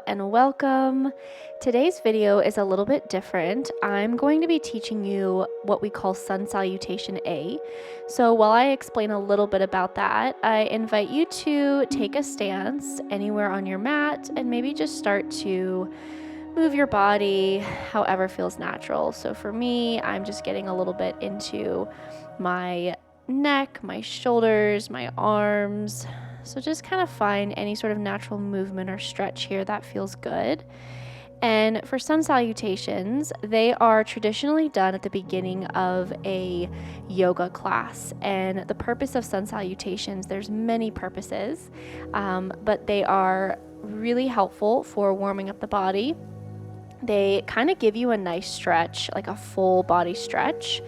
and welcome. Today's video is a little bit different. I'm going to be teaching you what we call Sun Salutation A. So while I explain a little bit about that, I invite you to take a stance anywhere on your mat and maybe just start to move your body however feels natural. So for me, I'm just getting a little bit into my neck, my shoulders, my arms. So just kind of find any sort of natural movement or stretch here that feels good. And for sun salutations, they are traditionally done at the beginning of a yoga class. And the purpose of sun salutations, there's many purposes, but they are really helpful for warming up the body. They kind of give you a nice stretch, like a full body stretch.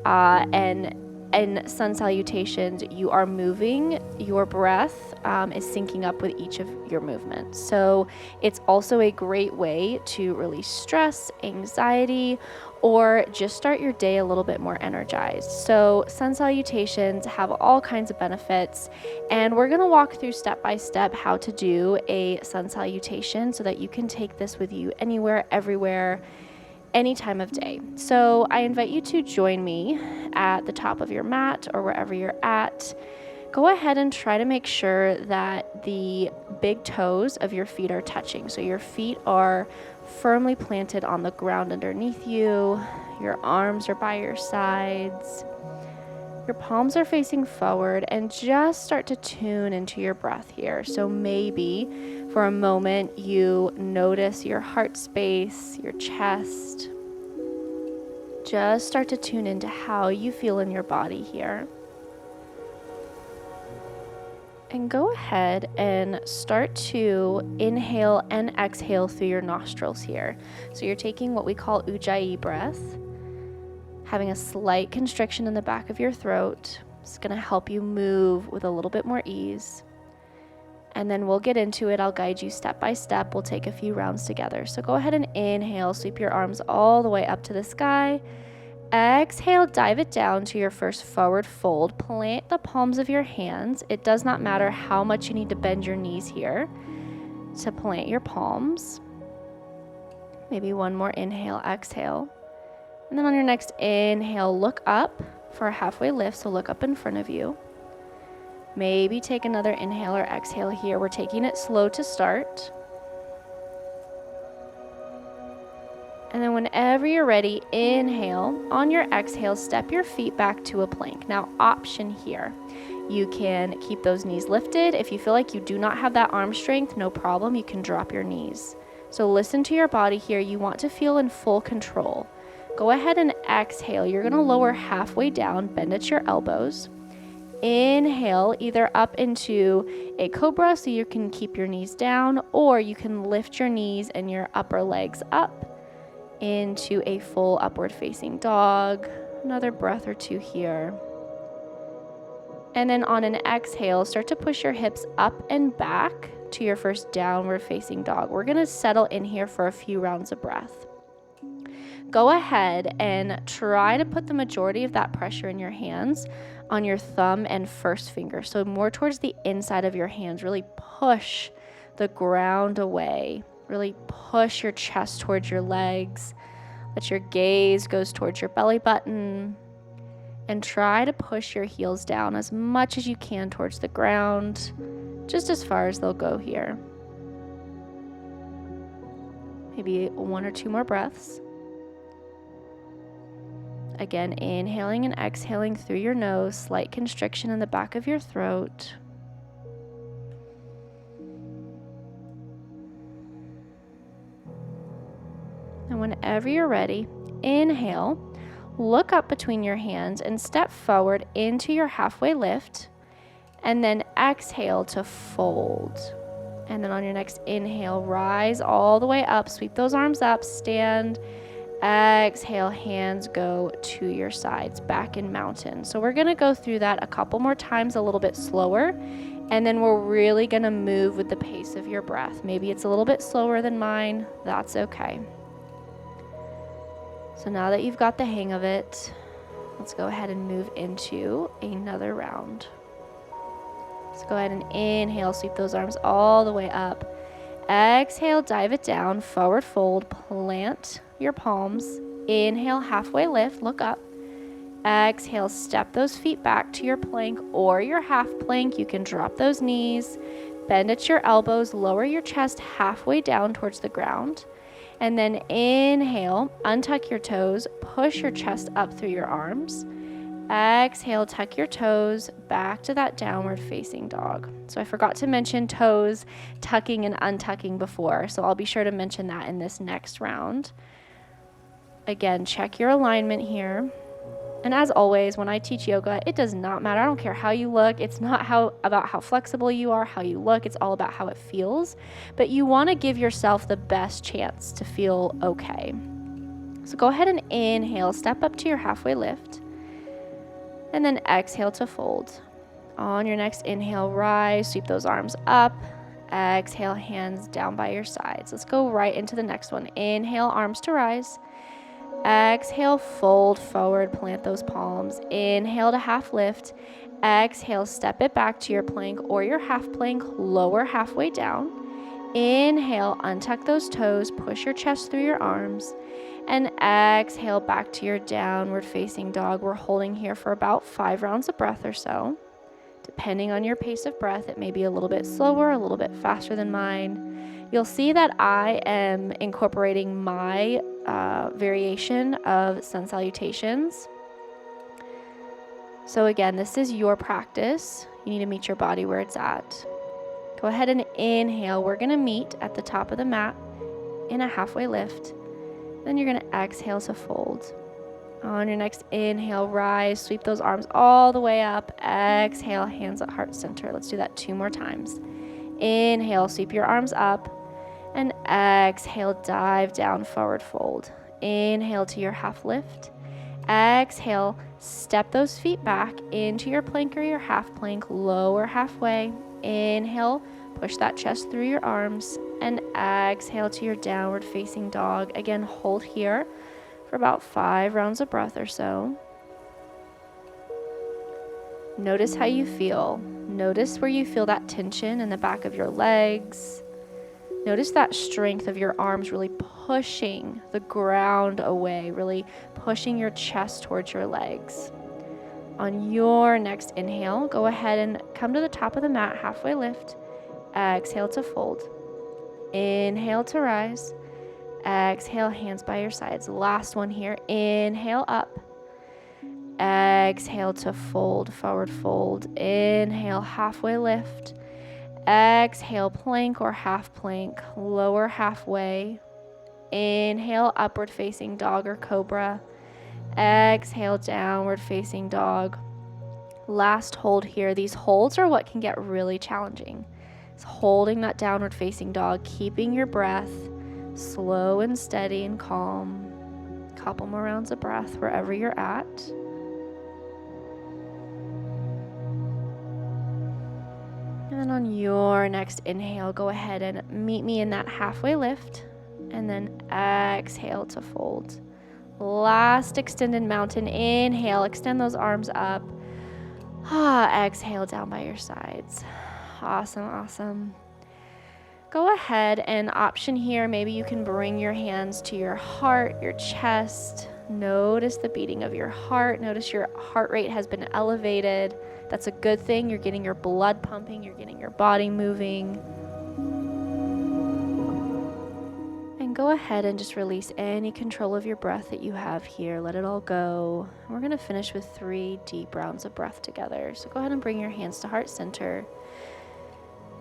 And in sun salutations, you are moving, your breath is syncing up with each of your movements. So it's also a great way to release stress, anxiety, or just start your day a little bit more energized. So sun salutations have all kinds of benefits, and we're gonna walk through step by step how to do a sun salutation so that you can take this with you anywhere, everywhere, any time of day. So I invite you to join me at the top of your mat or wherever you're at. Go ahead and try to make sure that the big toes of your feet are touching. So your feet are firmly planted on the ground underneath you. Your arms are by your sides. Your palms are facing forward, and just start to tune into your breath here. So maybe for a moment you notice your heart space, your chest. Just start to tune into how you feel in your body here. And go ahead and start to inhale and exhale through your nostrils here. So you're taking what we call ujjayi breath, having a slight constriction in the back of your throat. It's going to help you move with a little bit more ease. And then we'll get into it. I'll guide you step by step. We'll take a few rounds together. So go ahead and inhale, sweep your arms all the way up to the sky. Exhale, dive it down to your first forward fold. Plant the palms of your hands. It does not matter how much you need to bend your knees here to plant your palms. Maybe one more inhale, exhale. And then on your next inhale, look up for a halfway lift, so look up in front of you. Maybe take another inhale or exhale here. We're taking it slow to start. And then whenever you're ready, inhale. On your exhale, step your feet back to a plank. Now, option here. You can keep those knees lifted. If you feel like you do not have that arm strength, no problem. You can drop your knees. So listen to your body here. You want to feel in full control. Go ahead and exhale. You're going to lower halfway down, bend at your elbows. Inhale, either up into a cobra so you can keep your knees down, or you can lift your knees and your upper legs up into a full upward facing dog. Another breath or two here. And then on an exhale, start to push your hips up and back to your first downward facing dog. We're going to settle in here for a few rounds of breath. Go ahead and try to put the majority of that pressure in your hands on your thumb and first finger. So more towards the inside of your hands. Really push the ground away. Really push your chest towards your legs. Let your gaze goes towards your belly button. And try to push your heels down as much as you can towards the ground, just as far as they'll go here. Maybe one or two more breaths. Again, inhaling and exhaling through your nose, slight constriction in the back of your throat. And whenever you're ready, inhale, look up between your hands and step forward into your halfway lift, and then exhale to fold. And then on your next inhale, rise all the way up, sweep those arms up, stand. Exhale, hands go to your sides, back in mountain. So we're going to go through that a couple more times, a little bit slower, and then we're really going to move with the pace of your breath. Maybe it's a little bit slower than mine. That's okay. So now that you've got the hang of it, let's go ahead and move into another round. So go ahead and inhale, sweep those arms all the way up. Exhale, dive it down, forward fold, plant your palms. Inhale, halfway lift, look up. Exhale, step those feet back to your plank or your half plank. You can drop those knees, bend at your elbows, lower your chest halfway down towards the ground. And then inhale, untuck your toes, push your chest up through your arms. Exhale, tuck your toes back to that downward facing dog. So I forgot to mention toes tucking and untucking before, so I'll be sure to mention that in this next round. Again, check your alignment here. And as always, when I teach yoga, it does not matter. I don't care how you look. It's not about how flexible you are, how you look. It's all about how it feels. But you want to give yourself the best chance to feel okay. So go ahead and inhale, step up to your halfway lift. And then exhale to fold. On your next inhale, rise, sweep those arms up. Exhale, hands down by your sides. Let's go right into the next one. Inhale, arms to rise. Exhale, fold forward, plant those palms. Inhale to half lift. Exhale, step it back to your plank or your half plank, lower halfway down. Inhale, untuck those toes, push your chest through your arms. And exhale back to your downward facing dog. We're holding here for about 5 rounds of breath or so. Depending on your pace of breath, it may be a little bit slower, a little bit faster than mine. You'll see that I am incorporating my variation of Sun Salutations. So again, this is your practice. You need to meet your body where it's at. Go ahead and inhale. We're going to meet at the top of the mat in a halfway lift. Then you're going to exhale to fold. On your next inhale, rise, sweep those arms all the way up. Exhale, hands at heart center. Let's do that 2 more times. Inhale, sweep your arms up. And exhale, dive down, forward fold. Inhale to your half lift. Exhale, step those feet back into your plank or your half plank, lower halfway. Inhale, push that chest through your arms. And exhale to your downward facing dog. Again, hold here for about 5 rounds of breath or so. Notice how you feel. Notice where you feel that tension in the back of your legs. Notice that strength of your arms really pushing the ground away, really pushing your chest towards your legs. On your next inhale, go ahead and come to the top of the mat, halfway lift. Exhale to fold. Inhale to rise. Exhale, hands by your sides. Last one here. Inhale up. Exhale to fold, forward fold. Inhale, halfway lift. Exhale, plank or half plank, lower halfway. Inhale, upward facing dog or cobra. Exhale, downward facing dog. Last hold here. These holds are what can get really challenging. It's holding that downward facing dog, keeping your breath slow and steady and calm. Couple more rounds of breath wherever you're at. And then on your next inhale, go ahead and meet me in that halfway lift. And then exhale to fold. Last extended mountain. Inhale, extend those arms up. Exhale down by your sides. Awesome, awesome. Go ahead and option here. Maybe you can bring your hands to your heart, your chest. Notice the beating of your heart. Notice your heart rate has been elevated. That's a good thing. You're getting your blood pumping. You're getting your body moving. And go ahead and just release any control of your breath that you have here. Let it all go. We're going to finish with 3 deep rounds of breath together. So go ahead and bring your hands to heart center.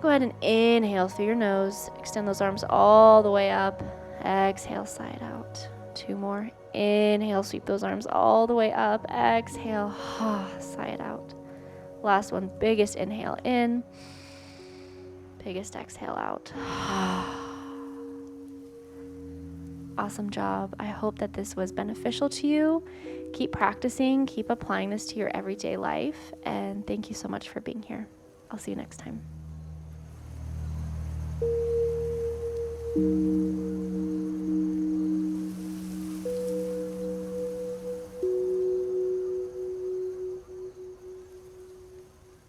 Go ahead and inhale through your nose. Extend those arms all the way up. Exhale, side out. 2 more. Inhale, sweep those arms all the way up. Exhale, side out. Last one, biggest inhale in. Biggest exhale out. Awesome job. I hope that this was beneficial to you. Keep practicing, keep applying this to your everyday life. And thank you so much for being here. I'll see you next time.